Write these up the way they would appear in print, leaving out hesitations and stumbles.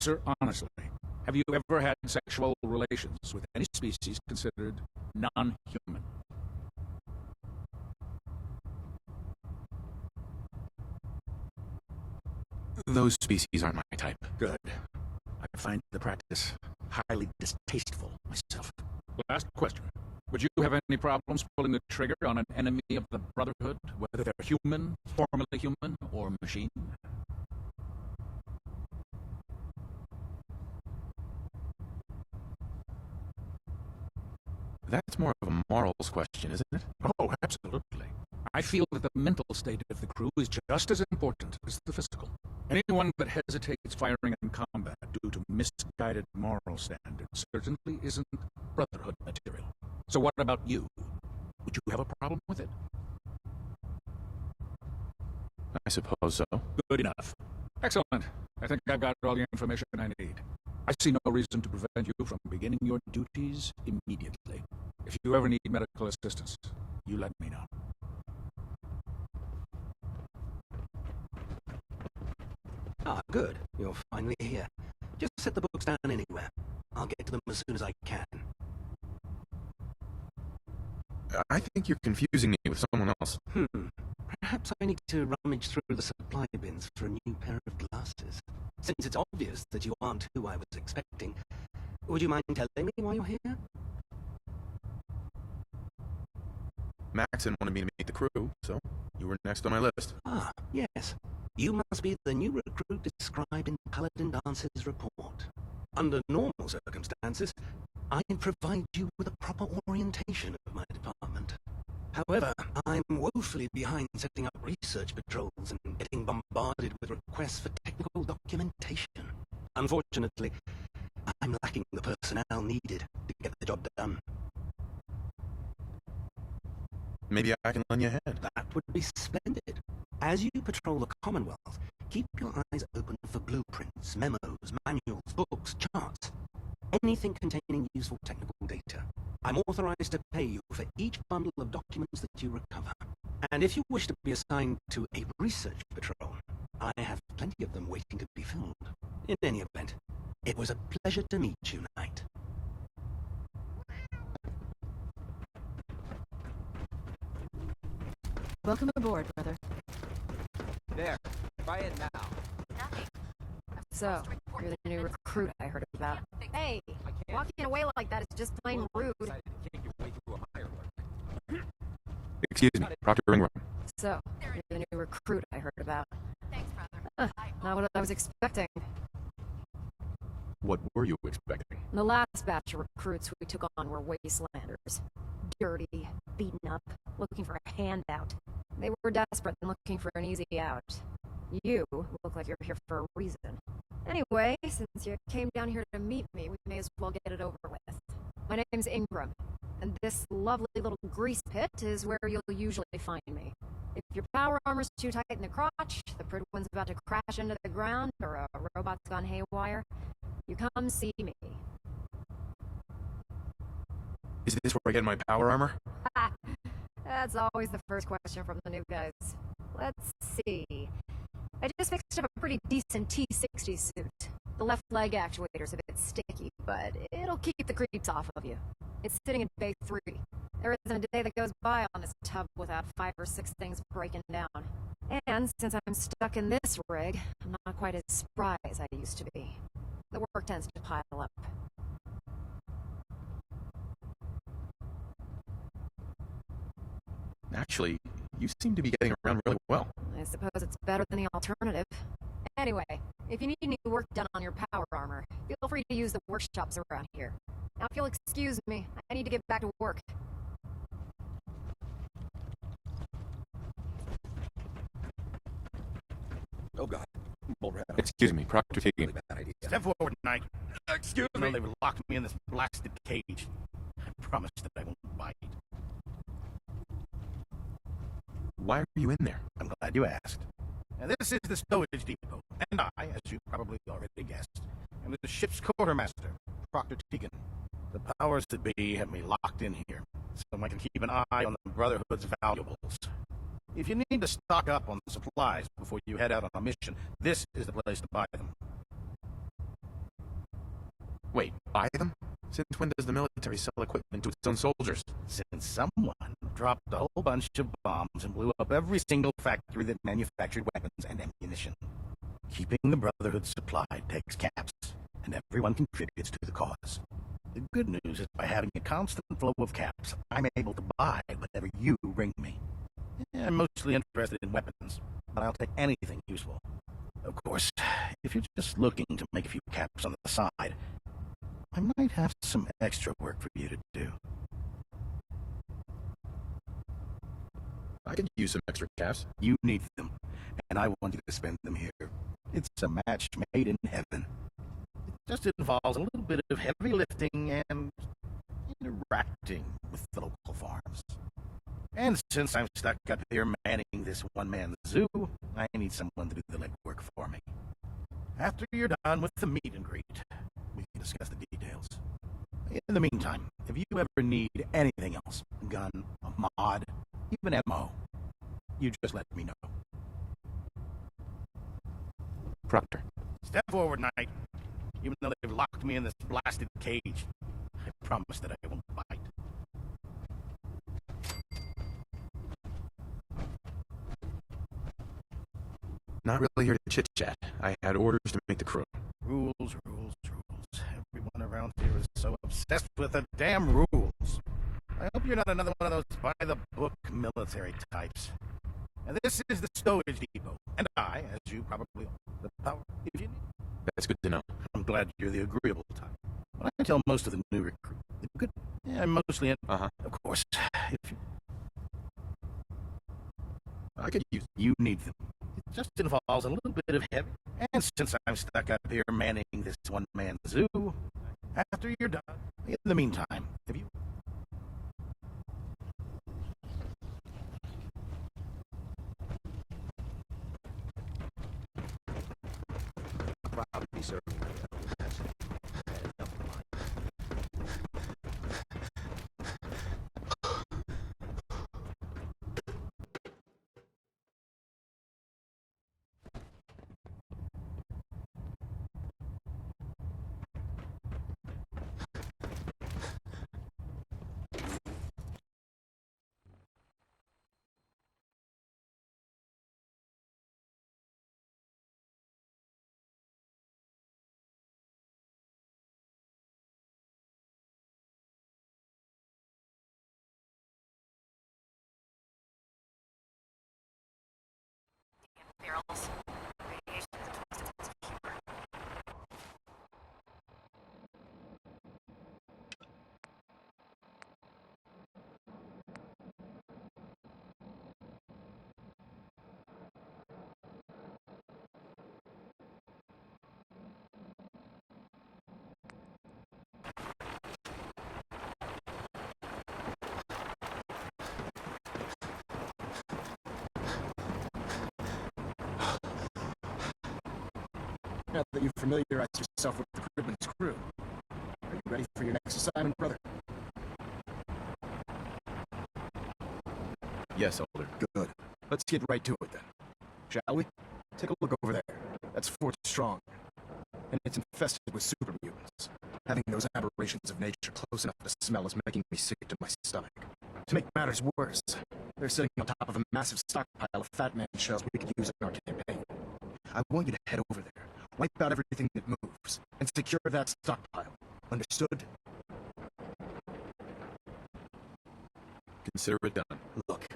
Answer honestly. Have you ever had sexual relations with any species considered non-human? Those species aren't my type. Good. I find the practice highly distasteful myself. Last question. Would you have any problems pulling the trigger on an enemy of the Brotherhood, whether they're human, formerly human, or machine? That's more of a morals question, isn't it? Oh, absolutely. I feel that the mental state of the crew is just as important as the physical. Anyone that hesitates firing in combat due to misguided moral standards certainly isn't Brotherhood material. So what about you? Would you have a problem with it? I suppose so. Good enough. Excellent. I think I've got all the information I need. I see no reason to prevent you from beginning your duties immediately. If you ever need medical assistance, you let me know. Ah, good. You're finally here. Just set the books down anywhere. I'll get to them as soon as I can. I think you're confusing me with someone else. Perhaps I need to rummage through the supply bins for a new pair of glasses. Since it's obvious that you aren't who I was expecting, would you mind telling me why you're here? Maxon wanted me to meet the crew, so you were next on my list. Ah, yes. You must be the new recruit described in Paladin Dance's report. Under normal circumstances, I'd provide you with a proper orientation of my department. However, I'm woefully behind setting up research patrols and getting bombarded with requests for technical documentation. Unfortunately, I'm lacking the personnel needed to get the job done. Maybe I can lend you a hand. That would be splendid. As you patrol the Commonwealth, keep your eyes open for blueprints, memos, manuals, books, charts. Anything containing useful technical data. I'm authorized to pay you for each bundle of documents that you recover. And if you wish to be assigned to a research patrol, I have plenty of them waiting to be filled. In any event, it was a pleasure to meet you, Knight. Welcome aboard, brother. There, try it now. So, you're the new recruit I heard about. Hey, walking away like that is just plain rude. Excuse me, Proctor Ingram. So, you're the new recruit I heard about. Thanks, brother. Not what I was expecting. What were you expecting? The last batch of recruits we took on were wastelanders. Dirty, beaten up, looking for a handout. They were desperate and looking for an easy out. You look like you're here for a reason. Anyway, since you came down here to meet me, we may as well get it over with. My name's Ingram, and this lovely little grease pit is where you'll usually find me. If your power armor's too tight in the crotch, the pretty one's about to crash into the ground, or a robot's gone haywire, you come see me. Is this where I get my power armor? That's always the first question from the new guys. Let's see. I just fixed up a pretty decent T-60 suit. The left leg actuator's a bit sticky, but it'll keep the creeps off of you. It's sitting in Bay 3. There isn't a day that goes by on this tub without 5 or 6 things breaking down. And since I'm stuck in this rig, I'm not quite as spry as I used to be. The work tends to pile up. Actually, you seem to be getting around really well. I suppose it's better than the alternative. Anyway, if you need any work done on your power armor, feel free to use the workshops around here. Now, if you'll excuse me, I need to get back to work. Oh God. Excuse me, Proctor Tegan. Bad idea. Step forward, Knight. Excuse me. They've locked me in this blasted cage. I promise that I won't bite. Why are you in there? I'm glad you asked. Now, this is the stowage depot, and I, as you probably already guessed, am the ship's quartermaster, Proctor Tegan. The powers that be have me locked in here, so I can keep an eye on the Brotherhood's valuables. If you need to stock up on supplies before you head out on a mission, this is the place to buy them. Wait, buy them? Since when does the military sell equipment to its own soldiers? Since someone dropped a whole bunch of bombs and blew up every single factory that manufactured weapons and ammunition. Keeping the Brotherhood supplied takes caps, and everyone contributes to the cause. The good news is by having a constant flow of caps, I'm able to buy whatever you bring me. I'm mostly interested in weapons, but I'll take anything useful. Of course, if you're just looking to make a few caps on the side, I might have some extra work for you to do. I could use some extra caps. You need them, and I want you to spend them here. It's a match made in heaven. It just involves a little bit of heavy lifting and interacting with the local farms. And since I'm stuck up here manning this one-man zoo, I need someone to do the legwork for me. After you're done with the meet and greet, we can discuss the details. In the meantime, if you ever need anything else, a gun, a mod, even ammo, you just let me know. Proctor. Step forward, Knight. Even though they've locked me in this blasted cage, I promise that I won't bite. Not really here to chit-chat. I had orders to make the crew. Rules, rules, rules. Everyone around here is so obsessed with the damn rules. I hope you're not another one of those by-the-book military types. And this is the Stowage Depot. And I, as you probably are, the power if you need. That's good to know. I'm glad you're the agreeable type. But I tell most of the new recruits, the good, yeah, mostly, Uh-huh. of course, if I could use... you need them. It just involves a little bit of heavy. And since I'm stuck up here manning this one-man zoo, after you're done, in the meantime, if you... Probably serving myself. I had enough of mine. Barrels. Radiation is a twisted sense of humor. Now that you've familiarized yourself with the Cribman's crew, are you ready for your next assignment, brother? Yes, Elder. Good. Let's get right to it then. Shall we? Take a look over there. That's Fort Strong. And it's infested with super mutants. Having those aberrations of nature close enough to smell is making me sick to my stomach. To make matters worse, they're sitting on top of a massive stockpile of Fat Man shells we could use in our campaign. I want you to head over there, wipe out everything that moves, and secure that stockpile. Understood? Consider it done. Look,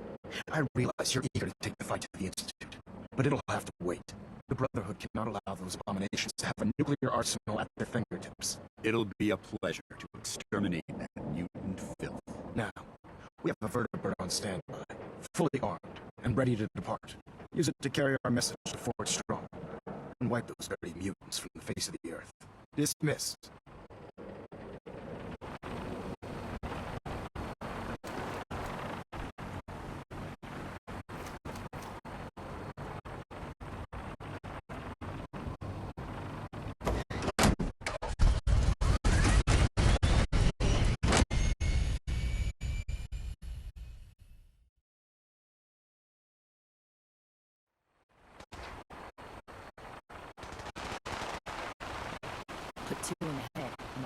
I realize you're eager to take the fight to the Institute, but it'll have to wait. The Brotherhood cannot allow those abominations to have a nuclear arsenal at their fingertips. It'll be a pleasure to exterminate that mutant filth. Now, we have a vertebrate on standby, fully armed, and ready to depart. Use it to carry our message to Fort Strong, and wipe those dirty mutants from the face of the earth. Dismissed. Put two in the head, and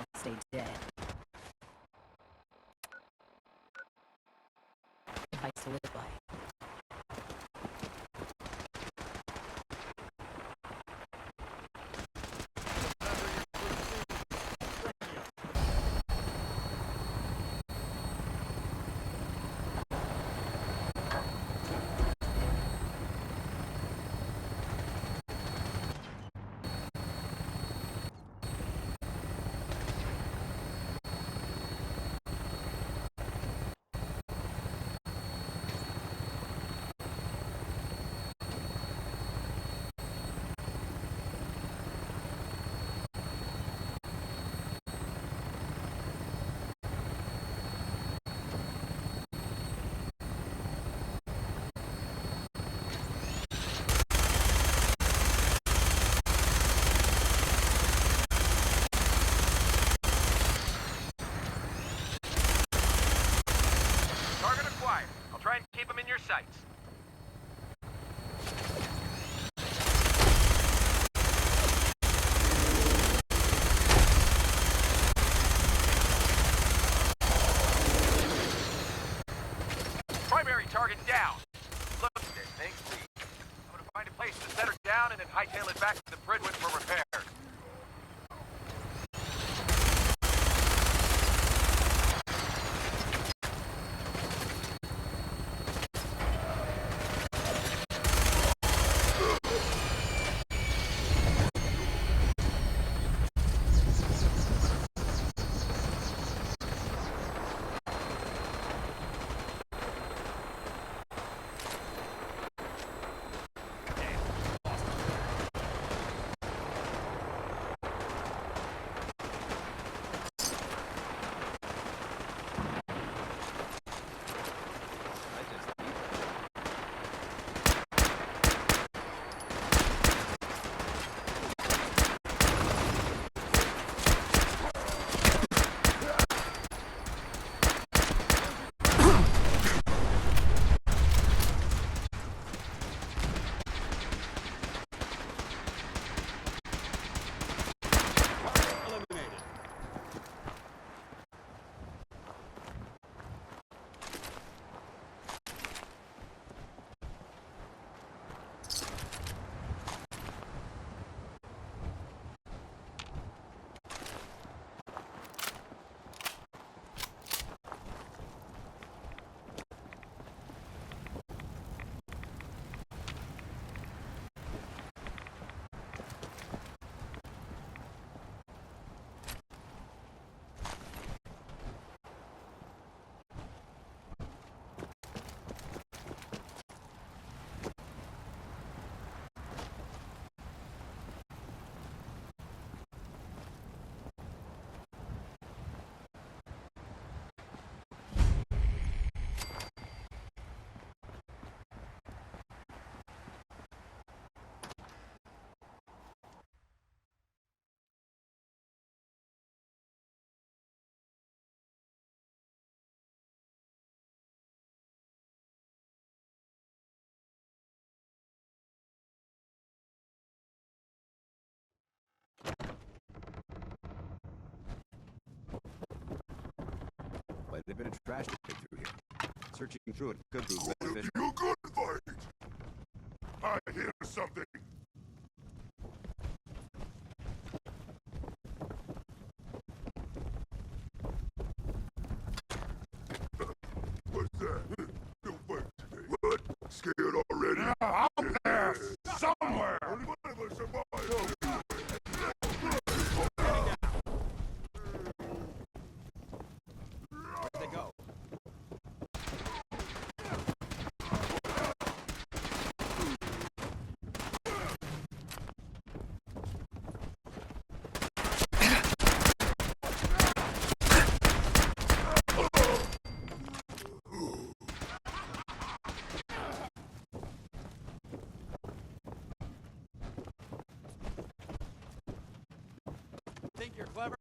Try and keep them in your sights. Primary target down. Look, thanks, Lee. I'm gonna find a place to set her down and then hightail it back to the Bridgewood for repairs. Quite a bit of trash to get through here. Searching through it could prove beneficial. You good fight! I hear something! What's that? No fight today. What? Scared already? Yeah, I'll pass! Somewhere! Only one of us survived! Where'd they go? Think you're clever?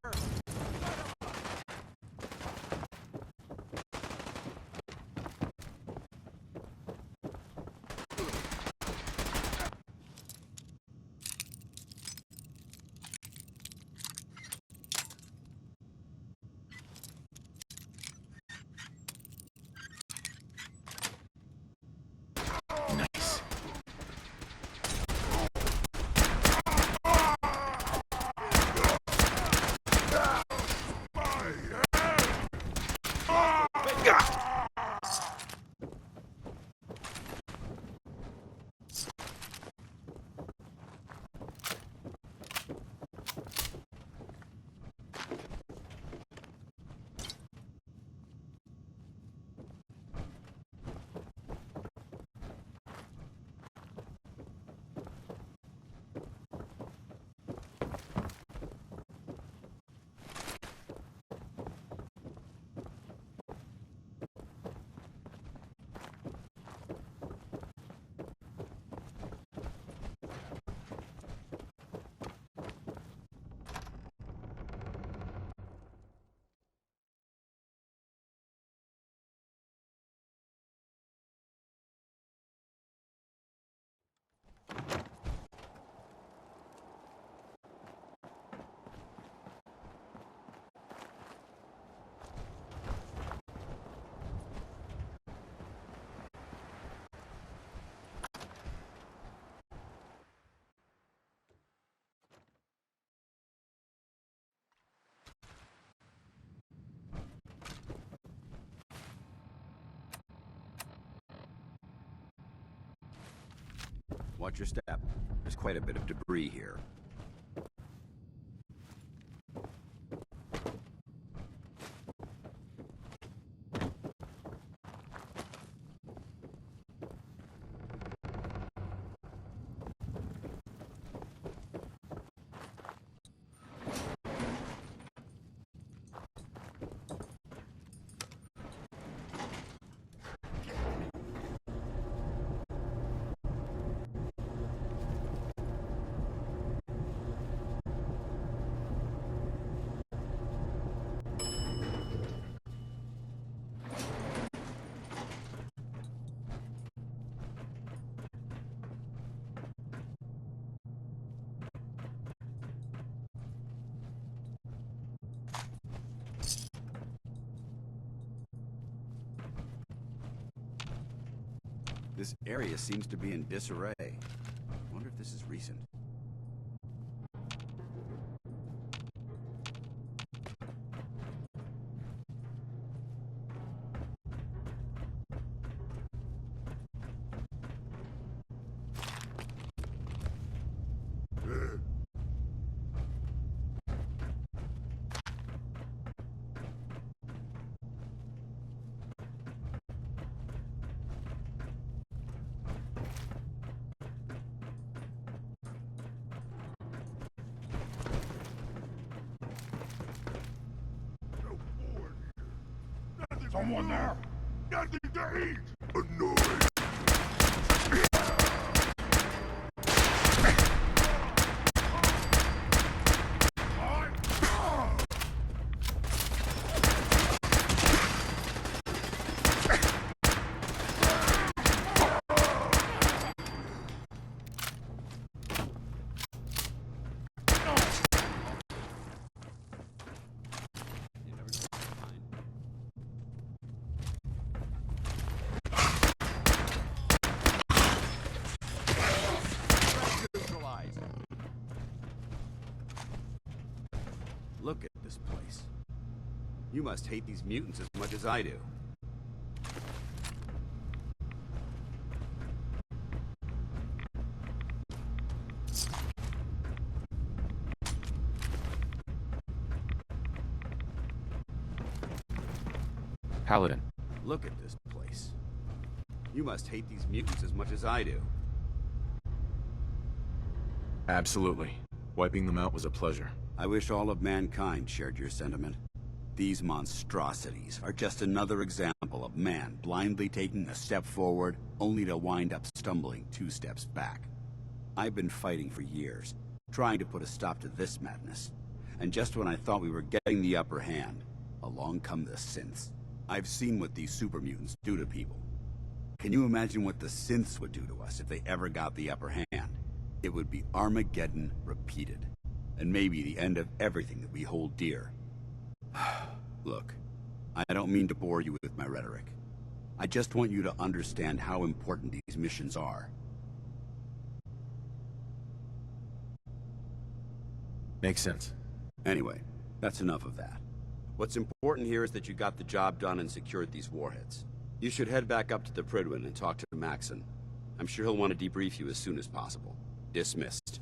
Watch your step. There's quite a bit of debris here. This area seems to be in disarray. Wonder if this is recent. Someone there! Nothing to eat! Annoying! Look at this place. You must hate these mutants as much as I do. Paladin. Look at this place. You must hate these mutants as much as I do. Absolutely. Wiping them out was a pleasure. I wish all of mankind shared your sentiment. These monstrosities are just another example of man blindly taking a step forward, only to wind up stumbling 2 steps back. I've been fighting for years, trying to put a stop to this madness. And just when I thought we were getting the upper hand, along come the synths. I've seen what these super mutants do to people. Can you imagine what the synths would do to us if they ever got the upper hand? It would be Armageddon repeated. And maybe the end of everything that we hold dear. Look, I don't mean to bore you with my rhetoric. I just want you to understand how important these missions are. Makes sense. Anyway, that's enough of that. What's important here is that you got the job done and secured these warheads. You should head back up to the Prydwen and talk to Maxon. I'm sure he'll want to debrief you as soon as possible. Dismissed.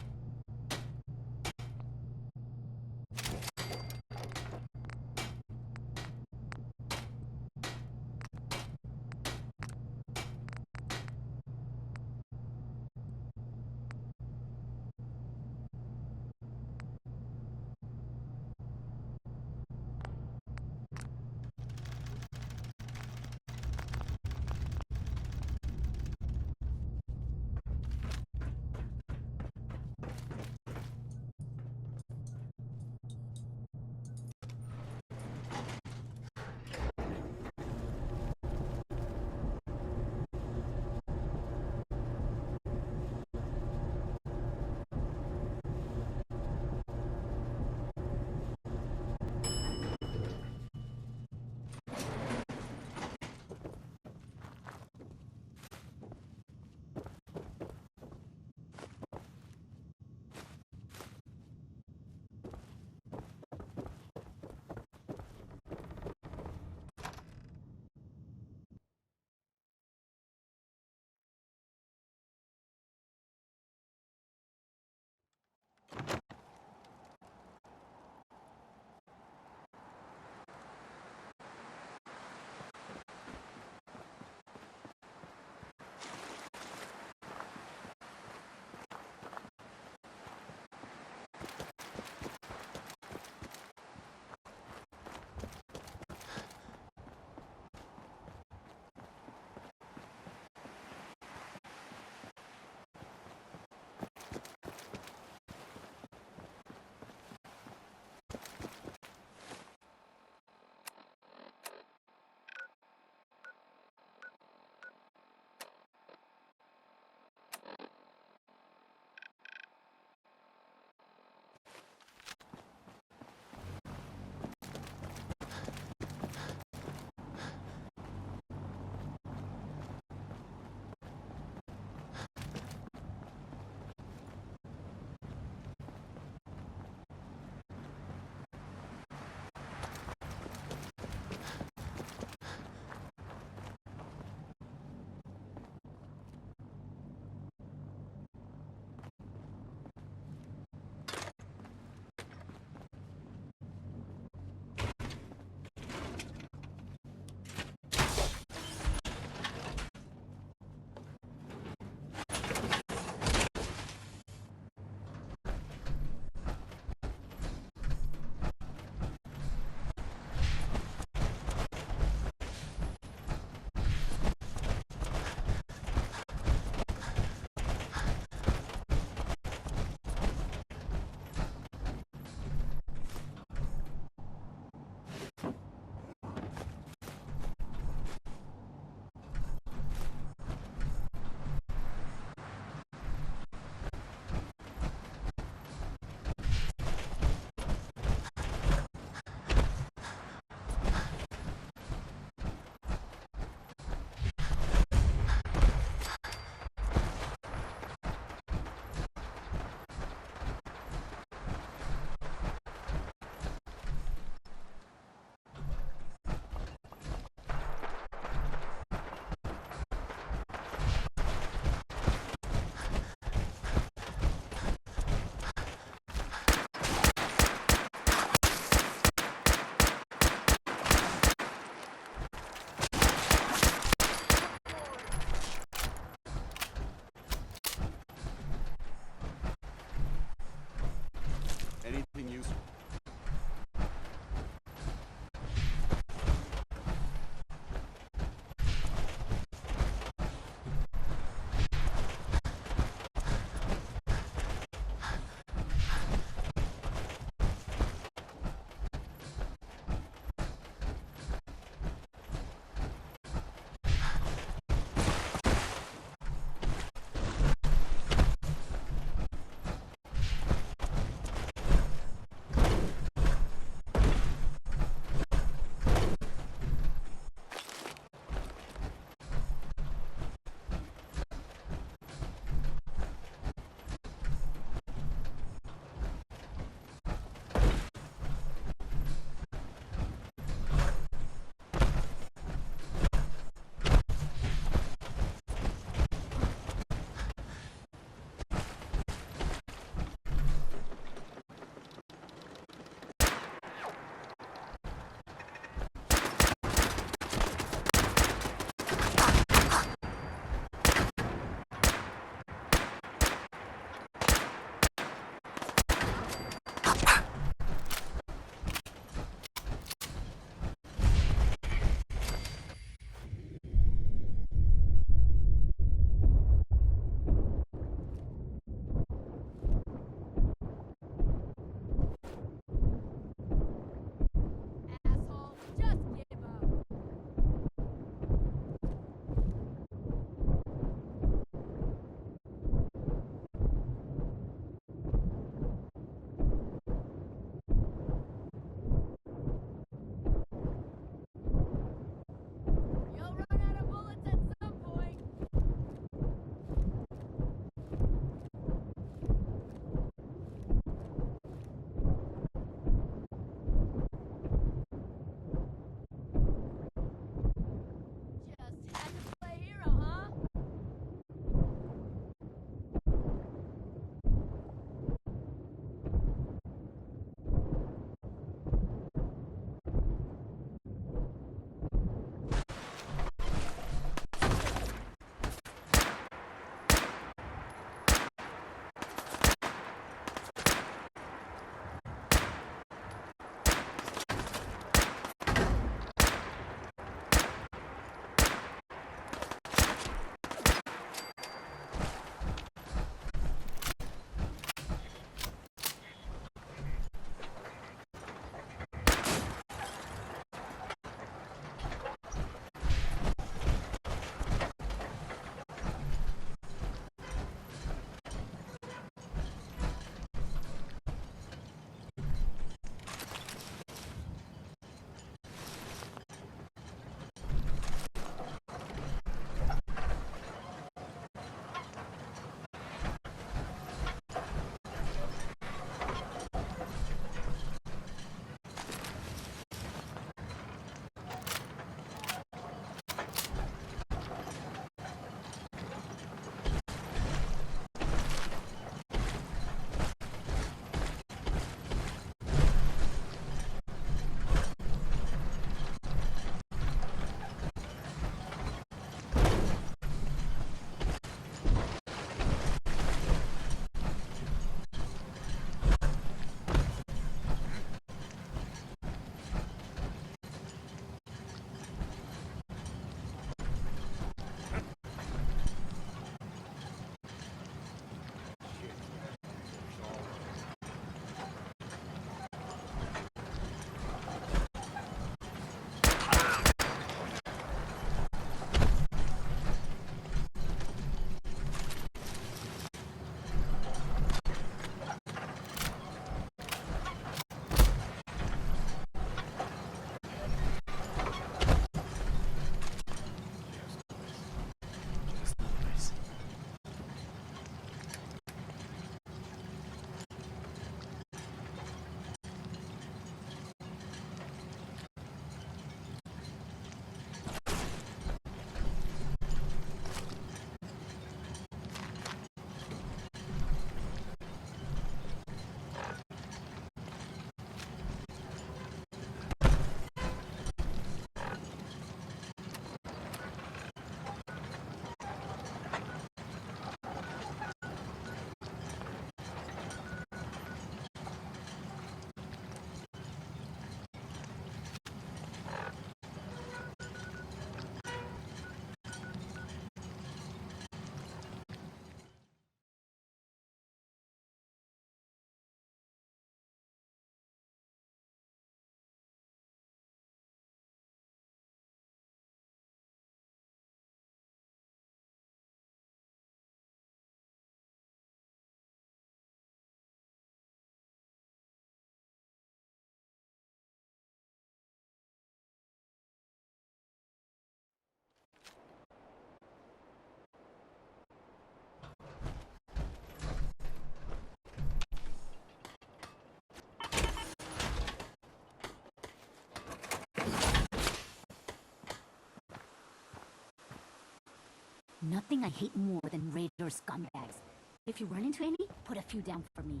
Nothing I hate more than raider scumbags. If you run into any, put a few down for me.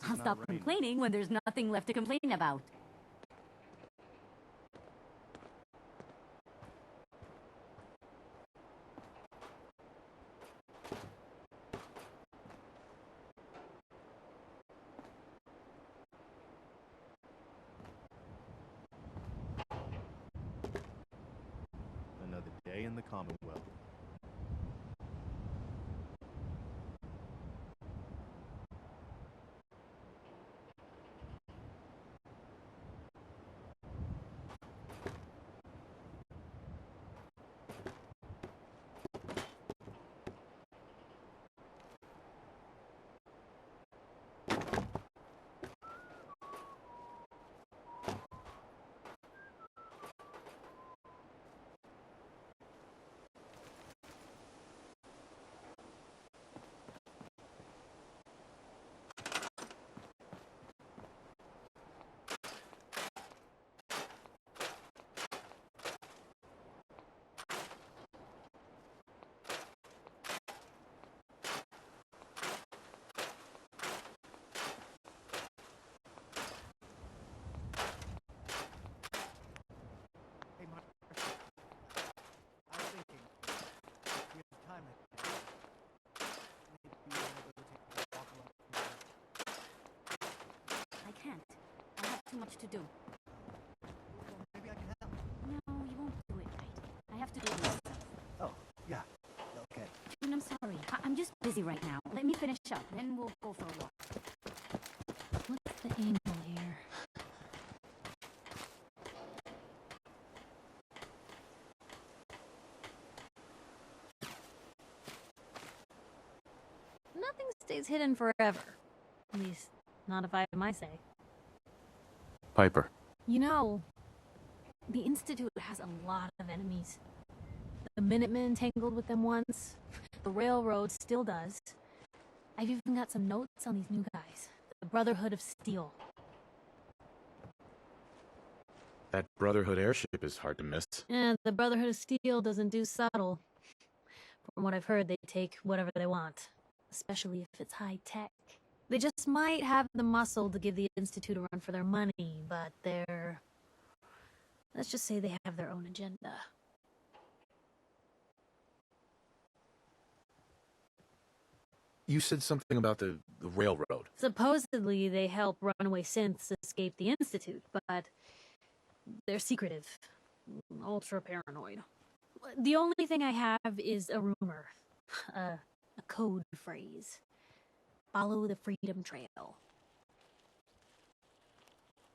I'll stop complaining when there's nothing left to complain about. Another day in the Commonwealth. I can't. I have too much to do. Maybe I can help. No, you won't do it right. I have to do it myself. Oh, yeah. Okay. June, I'm sorry. I'm just busy right now. Let me finish up, then we'll go for a walk. What's the angle here? Nothing stays hidden forever. At least, not if I have my say. Piper. You know, the Institute has a lot of enemies. The Minutemen tangled with them once. The Railroad still does. I've even got some notes on these new guys. The Brotherhood of Steel. That Brotherhood airship is hard to miss. The Brotherhood of Steel doesn't do subtle. From what I've heard, they take whatever they want. Especially if it's high-tech. They just might have the muscle to give the Institute a run for their money, but they're... Let's just say they have their own agenda. You said something about the railroad. Supposedly, they help runaway synths escape the Institute, but they're secretive. Ultra paranoid. The only thing I have is a rumor. A code phrase. Follow the Freedom Trail.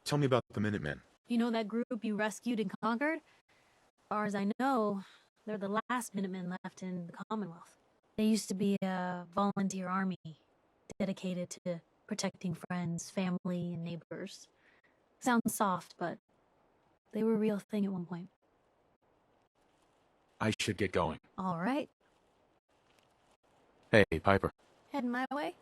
Tell me about the Minutemen. You know that group you rescued and conquered? As far as I know, they're the last Minutemen left in the Commonwealth. They used to be a volunteer army, dedicated to protecting friends, family, and neighbors. Sounds soft, but they were a real thing at one point. I should get going. All right. Hey, Piper. Heading my way?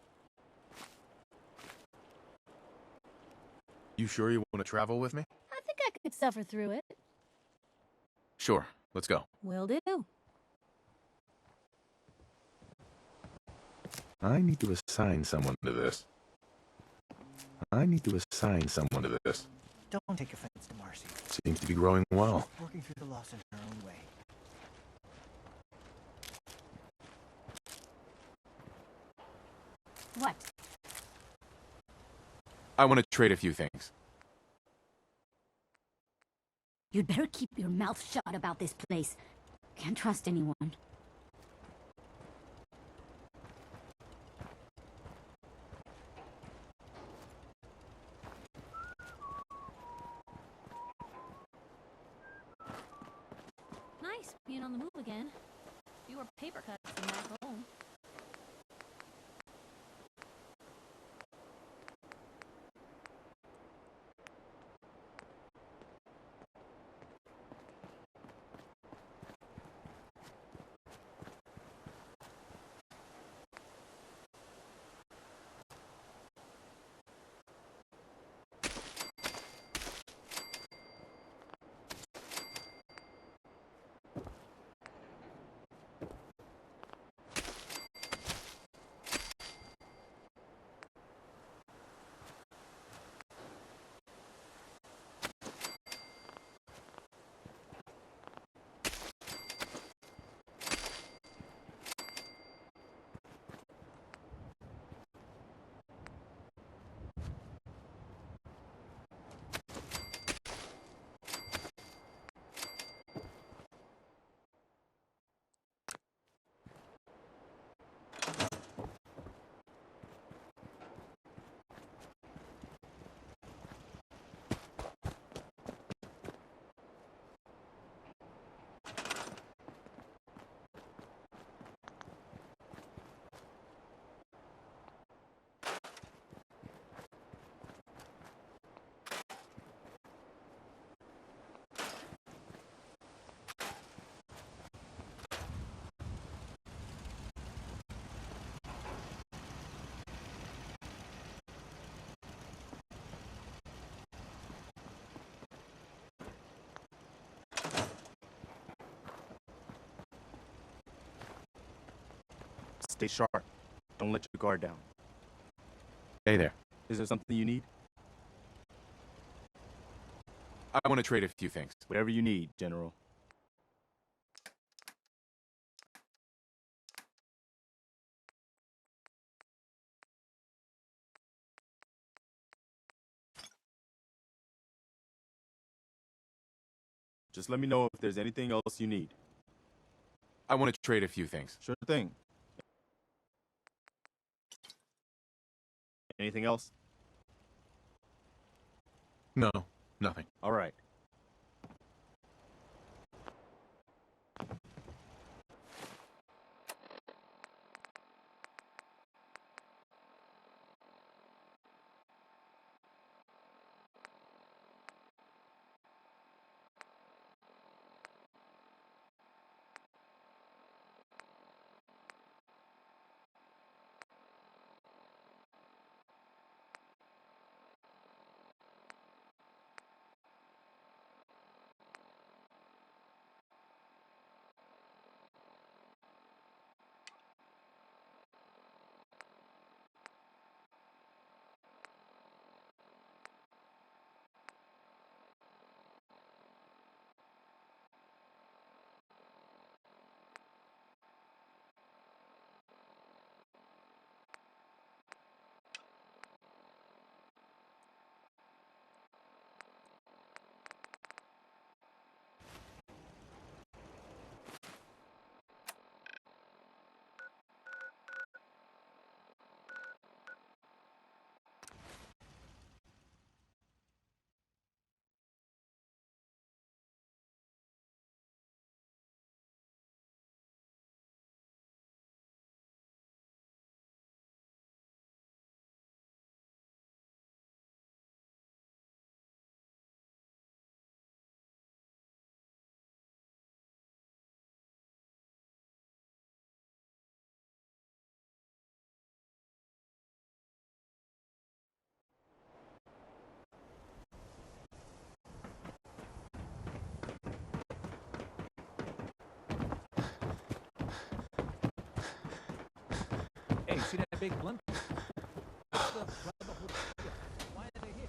You sure you want to travel with me? I think I could suffer through it. Sure, let's go. Will do. I need to assign someone to this. Don't take offense to Marcy. Seems to be growing well. Working through the loss in her own way. What? I want to trade a few things. You'd better keep your mouth shut about this place. Can't trust anyone. Nice being on the move again. Fewer paper cuts than back home. Stay sharp. Don't let your guard down. Hey there. Is there something you need? I want to trade a few things. Whatever you need, General. Just let me know if there's anything else you need. I want to trade a few things. Sure thing. Anything else? No, nothing. All right.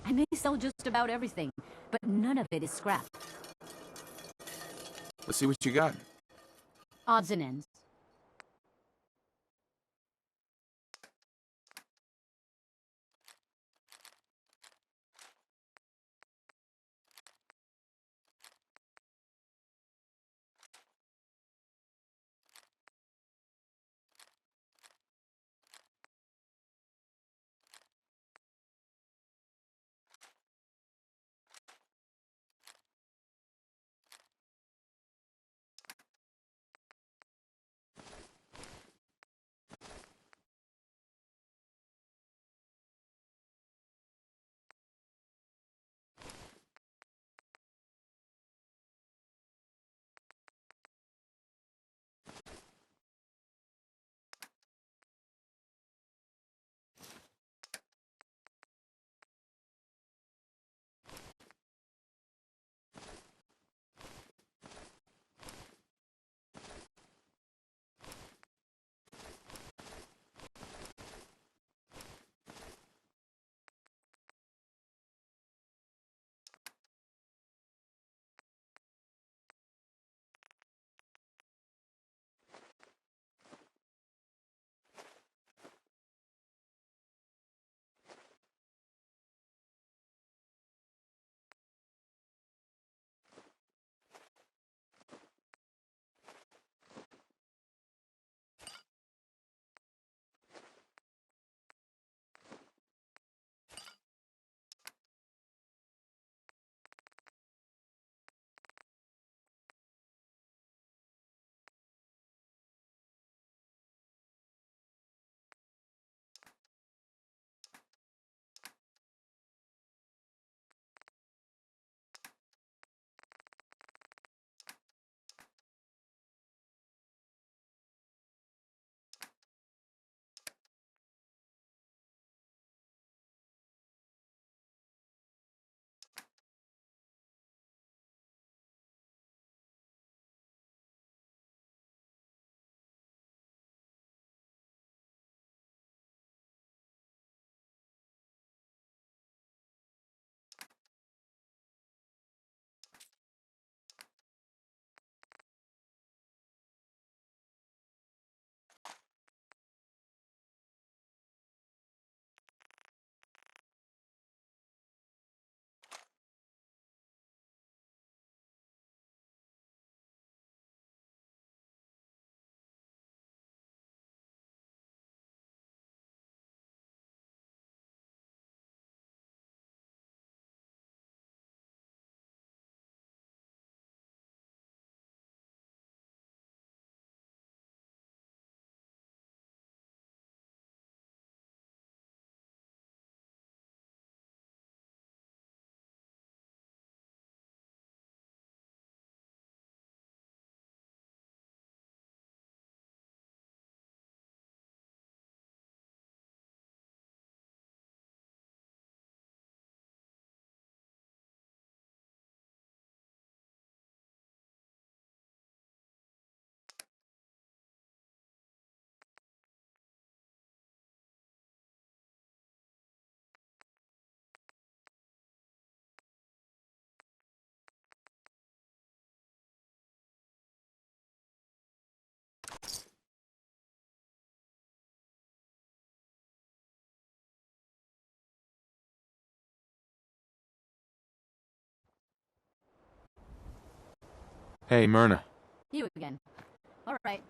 I may sell just about everything, but none of it is scrap. Let's see what you got. Odds and ends. Hey, Myrna. You again. All right.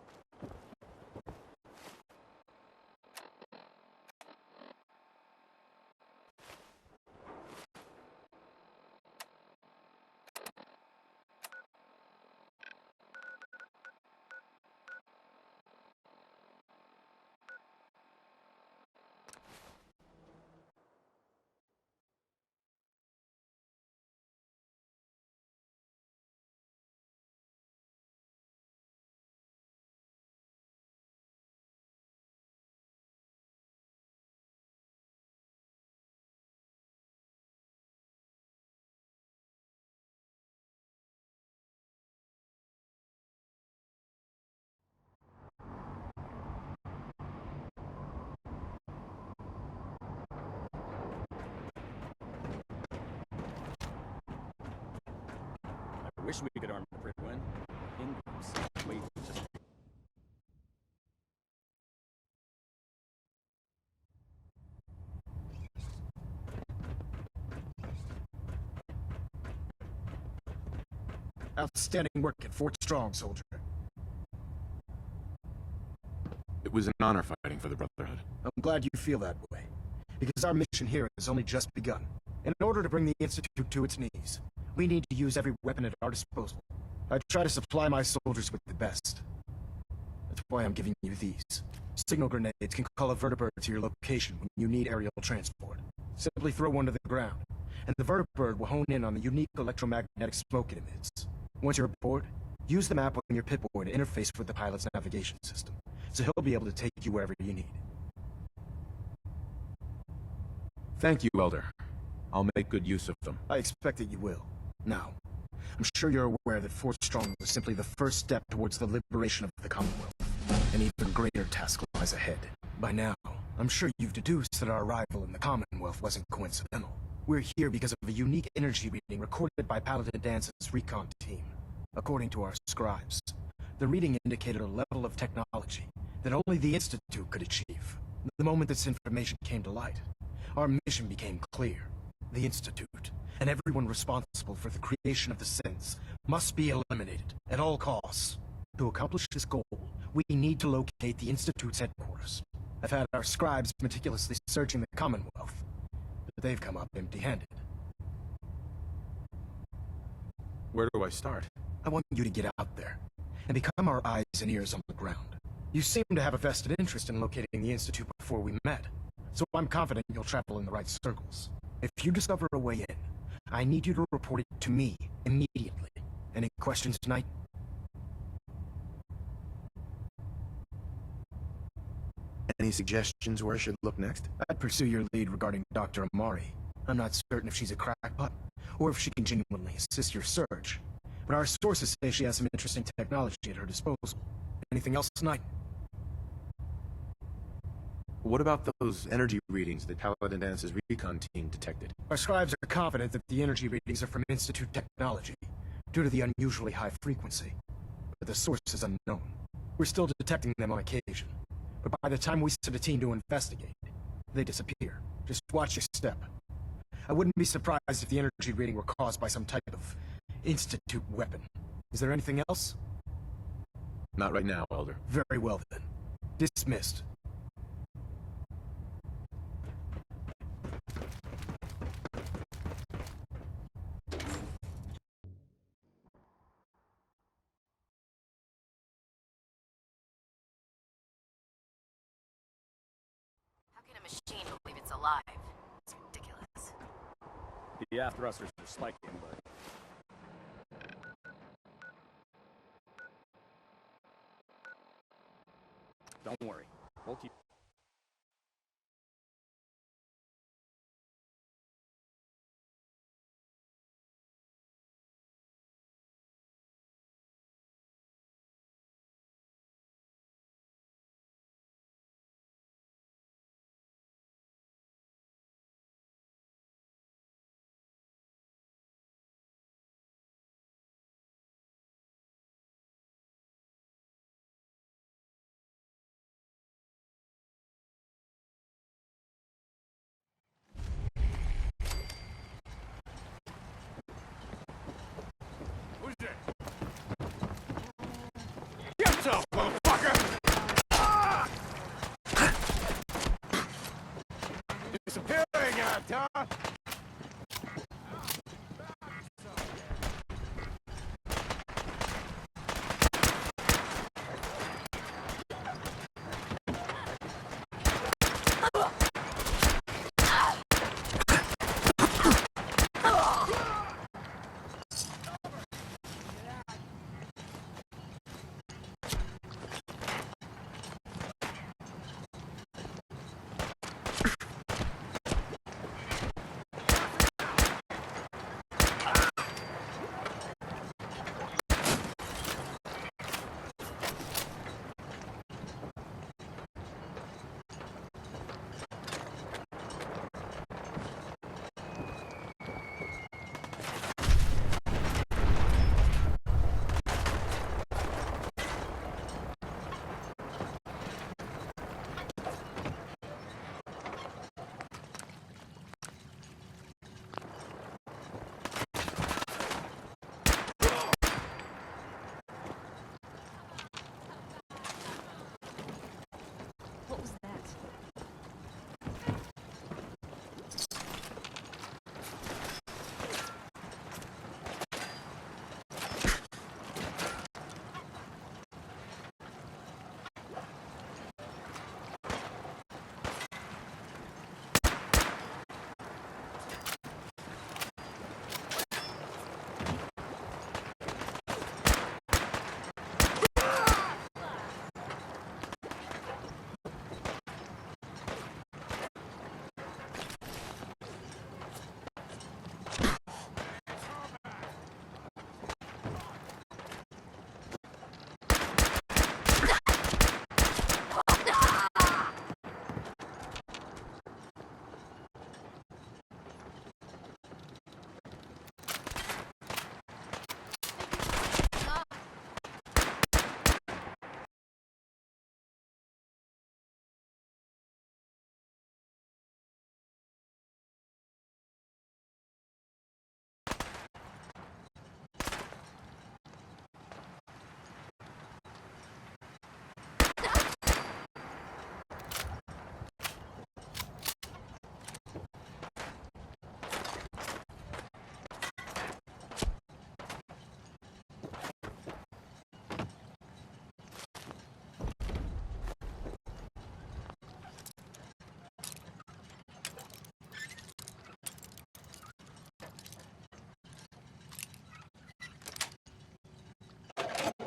Wish we could arm the Pridwin. In groups. Wait, just... Outstanding work at Fort Strong, soldier. It was an honor fighting for the Brotherhood. I'm glad you feel that way, because our mission here has only just begun. In order to bring the Institute to its knees, we need to use every weapon at our disposal. I try to supply my soldiers with the best. That's why I'm giving you these. Signal grenades can call a vertibird to your location when you need aerial transport. Simply throw one to the ground, and the vertibird will hone in on the unique electromagnetic smoke it emits. Once you're aboard, use the map on your Pip-Boy to interface with the pilot's navigation system, so he'll be able to take you wherever you need. Thank you, Elder. I'll make good use of them. I expect that you will. Now, I'm sure you're aware that Fort Strong was simply the first step towards the liberation of the Commonwealth. An even greater task lies ahead. By now, I'm sure you've deduced that our arrival in the Commonwealth wasn't coincidental. We're here because of a unique energy reading recorded by Paladin Dance's recon team. According to our scribes, the reading indicated a level of technology that only the Institute could achieve. The moment this information came to light, our mission became clear. The Institute, and everyone responsible for the creation of the Sins, must be eliminated at all costs. To accomplish this goal, we need to locate the Institute's headquarters. I've had our scribes meticulously searching the Commonwealth, but they've come up empty-handed. Where do I start? I want you to get out there and become our eyes and ears on the ground. You seem to have a vested interest in locating the Institute before we met, so I'm confident you'll travel in the right circles. If you discover a way in, I need you to report it to me immediately. Any questions tonight? Any suggestions where I should look next? I'd pursue your lead regarding Dr. Amari. I'm not certain if she's a crackpot, or if she can genuinely assist your search. But our sources say she has some interesting technology at her disposal. Anything else tonight? What about those energy readings that Paladin Dance's recon team detected? Our scribes are confident that the energy readings are from Institute technology, due to the unusually high frequency. But the source is unknown. We're still detecting them on occasion. But by the time we send a team to investigate, they disappear. Just watch your step. I wouldn't be surprised if the energy reading were caused by some type of Institute weapon. Is there anything else? Not right now, Elder. Very well then. Dismissed. How can a machine believe it's alive? It's ridiculous. The aft thrusters are spiking, but... Don't worry. We'll keep... Get up, motherfucker! Ah! Disappearing act, huh?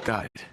Got it.